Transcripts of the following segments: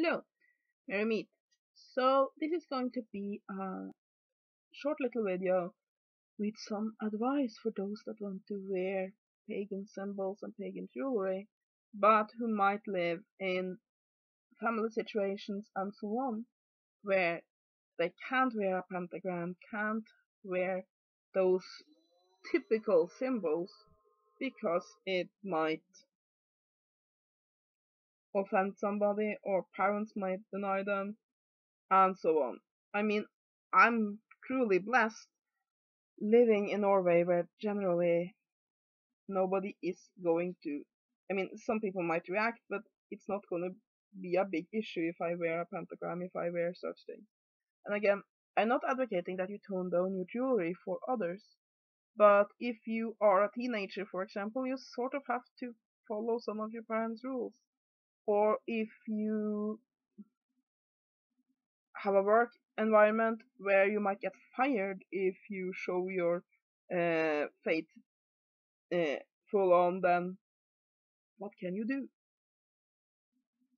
Hello, merry meet. So this is going to be a short little video with some advice for those that want to wear pagan symbols and pagan jewelry, but who might live in family situations and so on, where they can't wear a pentagram, can't wear those typical symbols because it might offend somebody or parents might deny them and so on. I mean, I'm truly blessed living in Norway where generally nobody is going to. I mean, some people might react, but it's not going to be a big issue if I wear a pentagram, if I wear such things. And again, I'm not advocating that you tone down your jewelry for others, but if you are a teenager, for example, you sort of have to follow some of your parents' rules. Or if you have a work environment where you might get fired if you show your faith uh, full on, then what can you do?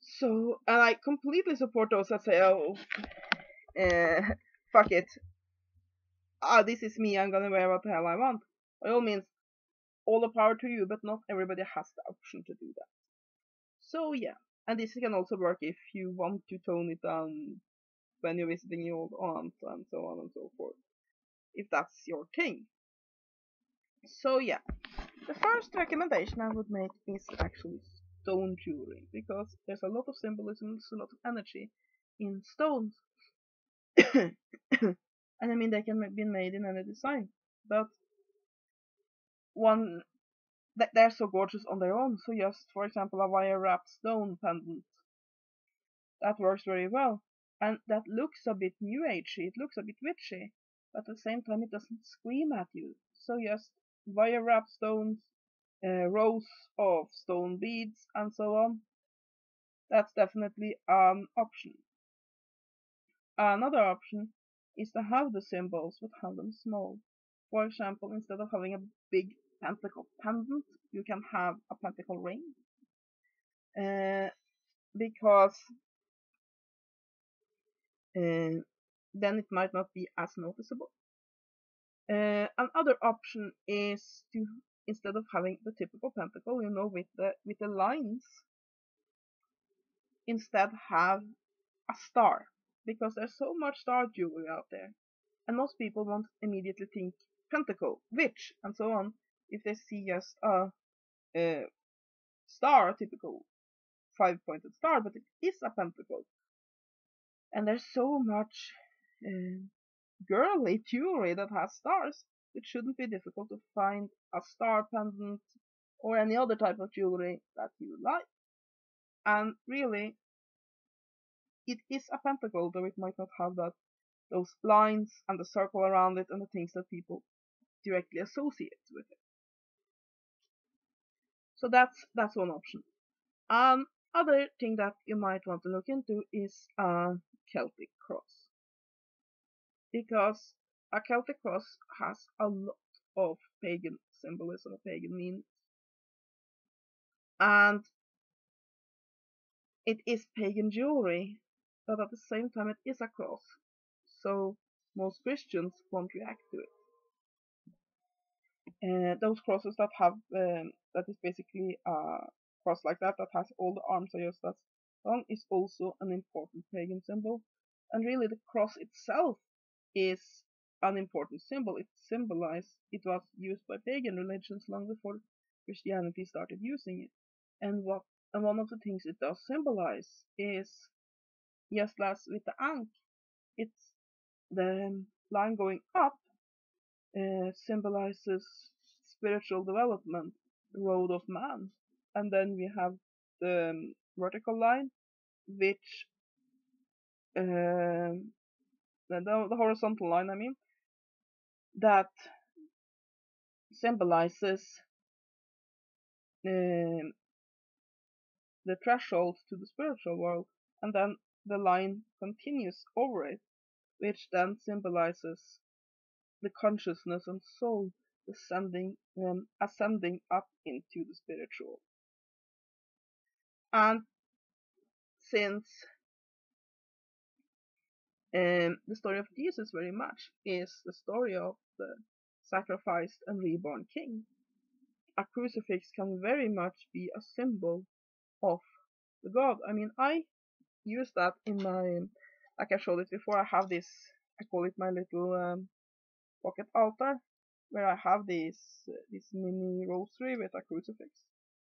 So, and I completely support those that say, oh, uh, fuck it. This is me, I'm gonna wear what the hell I want. By all means, all the power to you, but not everybody has the option to do that. So, yeah. And this can also work if you want to tone it down when you're visiting your old aunt and so on and so forth. If that's your thing. So, yeah. The first recommendation I would make is actually stone jewelry, because there's a lot of symbolism, there's a lot of energy in stones. And I mean, they can be made in any design, but one they're so gorgeous on their own. So just, for example, a wire wrapped stone pendant that works very well, and that looks a bit new agey, it looks a bit witchy, but at the same time it doesn't scream at you. So just wire wrapped stones, rows of stone beads, and so on. That's definitely an option. Another option is to have the symbols but have them small. For example, instead of having a big pentacle pendant, you can have a pentacle ring. Because then it might not be as noticeable. Another option is to, instead of having the typical pentacle, with the lines, instead have a star, because there's so much star jewelry out there, and most people won't immediately think pentacle, witch, and so on if they see just a star, a typical five-pointed star, but it is a pentacle. And there's so much girly jewelry that has stars. It shouldn't be difficult to find a star pendant or any other type of jewelry that you like. And really, it is a pentacle, though it might not have those lines and the circle around it and the things that people directly associate with it. So that's one option. Other thing that you might want to look into is a Celtic cross, because a Celtic cross has a lot of pagan symbolism, pagan meaning, and it is pagan jewelry, but at the same time it is a cross, so most Christians won't react to it. Those crosses that have that is basically a cross like that has all the arms are just as long is also an important pagan symbol, and really the cross itself is an important symbol. It was used by pagan religions long before Christianity started using it. And one of the things it does symbolize is, just as with the ankh, it's the line going up symbolizes spiritual development, the road of man, and then we have the vertical line, which the horizontal line, I mean, that symbolizes the threshold to the spiritual world, and then the line continues over it, which then symbolizes the consciousness and soul ascending up into the spiritual. And since The story of Jesus very much is the story of the sacrificed and reborn king. A crucifix can very much be a symbol of the God. I mean, I use that in my, like I showed it before, I have this, I call it my little pocket altar, where I have this mini rosary with a crucifix.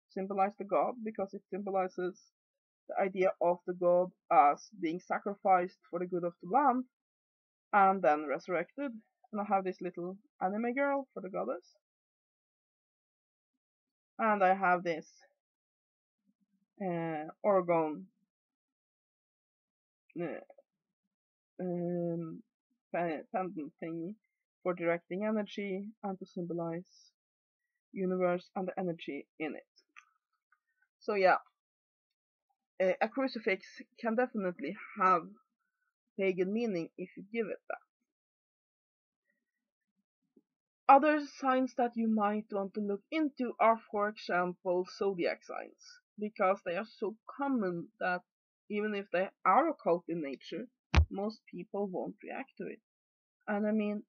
Symbolize the God because it symbolizes the idea of the God as being sacrificed for the good of the land and then resurrected. And I have this little anime girl for the goddess. And I have this orgone uh, pendant thingy for directing energy and to symbolize universe and the energy in it. So yeah, a crucifix can definitely have pagan meaning if you give it that. Other signs that you might want to look into are, for example, zodiac signs, because they are so common that even if they are occult in nature, most people won't react to it. And I mean,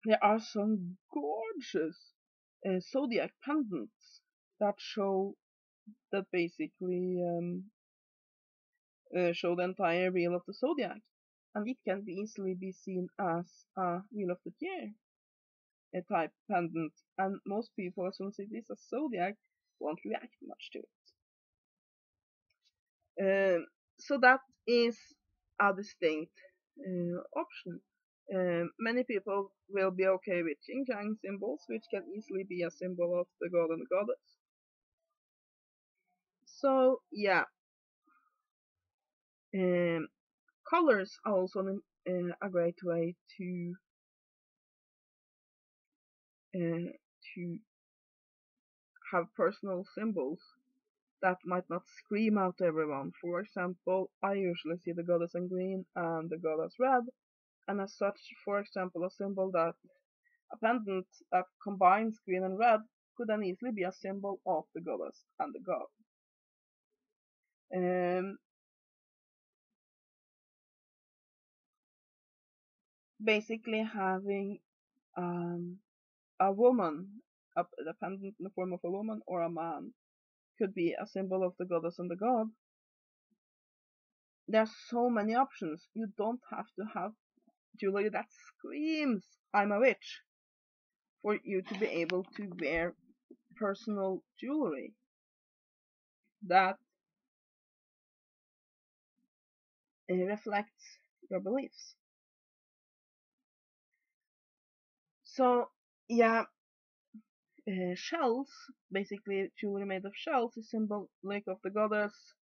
there are some gorgeous zodiac pendants that show that basically show the entire wheel of the zodiac, and it can easily be seen as a wheel of the year a type pendant, and most people, as soon as it is a zodiac, won't react much to it. So that is a distinct option. Many people will be okay with yin yang symbols, which can easily be a symbol of the god and the goddess. So yeah, colors are also a great way to have personal symbols that might not scream out to everyone. For example, I usually see the goddess in green and the goddess red, and as such, for example, a symbol that a pendant that combines green and red could then easily be a symbol of the goddess and the god. Basically, having a woman, a pendant in the form of a woman or a man, could be a symbol of the goddess and the god. There's so many options. You don't have to have jewelry that screams I'm a witch for you to be able to wear personal jewelry that reflects your beliefs. So yeah, shells, basically jewelry made of shells, is symbolic of the goddess.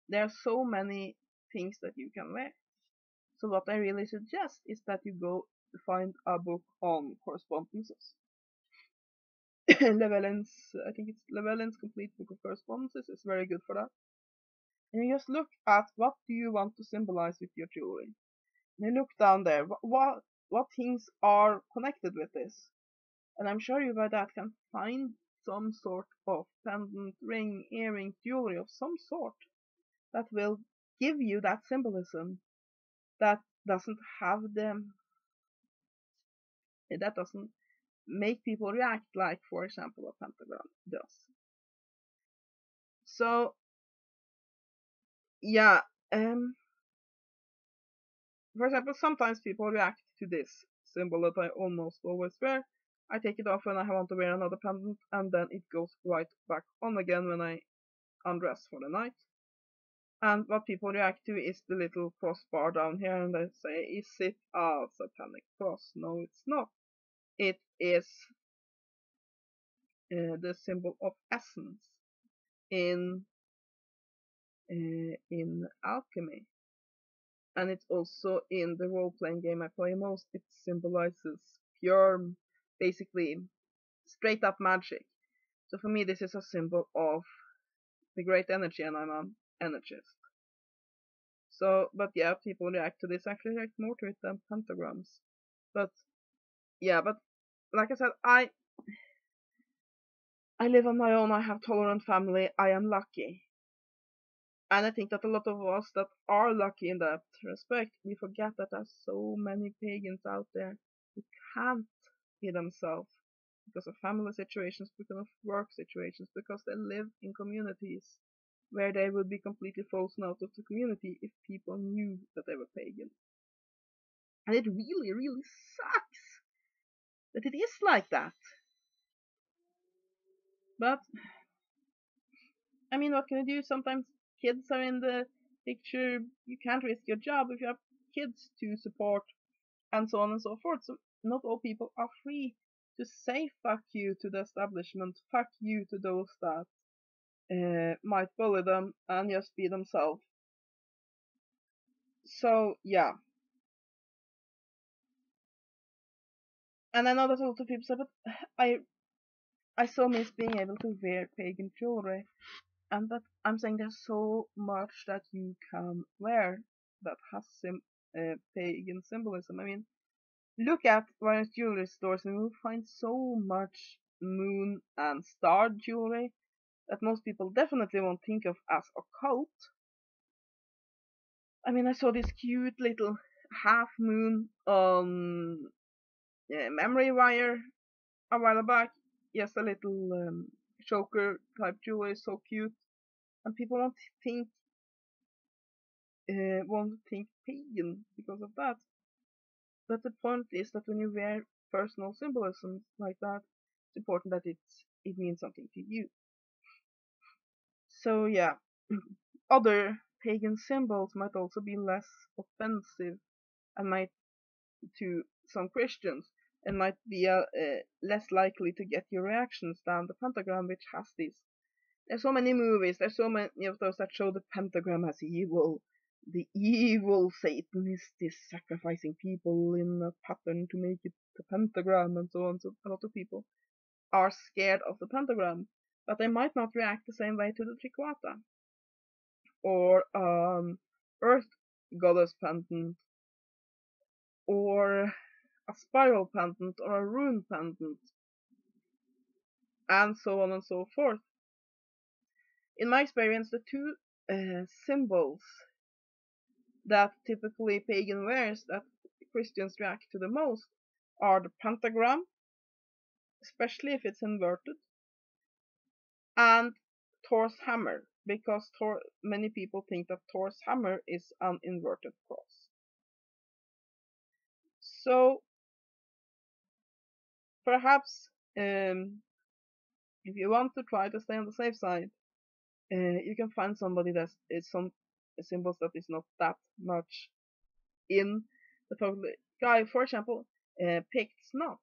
There are so many things that you can wear. So what I really suggest is that you go to find a book on correspondences. Llewellyn's, I think it's Llewellyn's Complete Book of Correspondences is very good for that. And you just look at what do you want to symbolize with your jewelry. And you look down there, what things are connected with this. And I'm sure you by that can find some sort of pendant, ring, earring, jewelry of some sort that will give you that symbolism that doesn't have them, that doesn't make people react like, for example, a pentagram does. So, yeah, for example, sometimes people react to this symbol that I almost always wear. I take it off when I want to wear another pendant, and then it goes right back on again when I undress for the night. And what people react to is the little crossbar down here, and they say, is it a satanic cross? No, it's not. It is the symbol of essence in alchemy. And it's also in the role-playing game I play most. It symbolizes pure, basically straight up magic. So for me, this is a symbol of the great energy, and I'm an energist. So, but yeah, people react to this, actually react more to it than pentagrams. But yeah, but like I said, I live on my own. I have tolerant family. I am lucky. And I think that a lot of us that are lucky in that respect, we forget that there's so many pagans out there who can't be themselves because of family situations, because of work situations, because they live in communities where they would be completely frozen out of the community if people knew that they were pagan. And it really, really sucks that it is like that. But, I mean, what can you do? Sometimes kids are in the picture. You can't risk your job if you have kids to support, and so on and so forth. So, not all people are free to say fuck you to the establishment, fuck you to those that might bully them and just be themselves. So, yeah. And I know that a lot of people say, but I so miss being able to wear pagan jewelry. And that I'm saying there's so much that you can wear that has pagan symbolism. I mean, look at various jewelry stores and you'll find so much moon and star jewelry that most people definitely won't think of as occult. I mean, I saw this cute little half moon on memory wire a while back. Yes, a little choker type jewelry, so cute, and people won't think pagan because of that. But the point is that when you wear personal symbolism like that, it's important that it means something to you. So yeah, other pagan symbols might also be less offensive and might to some Christians and might be less likely to get your reactions than the pentagram, which has these. There's so many movies. There's so many of those that show the pentagram as evil. The evil Satanist is sacrificing people in a pattern to make it the pentagram and so on. So a lot of people are scared of the pentagram, but they might not react the same way to the triquata or earth goddess pendant or a spiral pendant or a rune pendant and so on and so forth. In my experience, the two symbols that typically pagan wears that Christians react to the most are the pentagram, especially if it's inverted, and Thor's hammer, because many people think that Thor's hammer is an inverted cross. So perhaps if you want to try to stay on the safe side, you can find somebody that is some symbols that is not that much in the public guy. For example, Pict's not.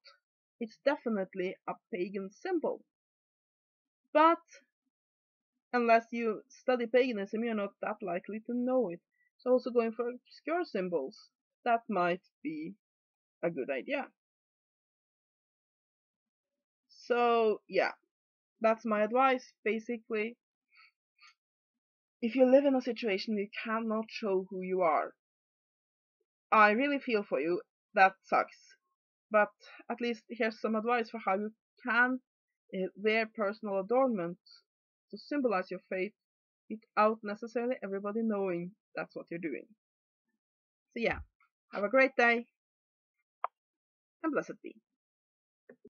It's definitely a pagan symbol, but unless you study paganism, you're not that likely to know it. So also going for obscure symbols, that might be a good idea. So yeah, that's my advice. Basically, if you live in a situation where you cannot show who you are, I really feel for you. That sucks. But at least here's some advice for how you can wear personal adornments to symbolize your faith without necessarily everybody knowing that's what you're doing. So yeah, have a great day and blessed be.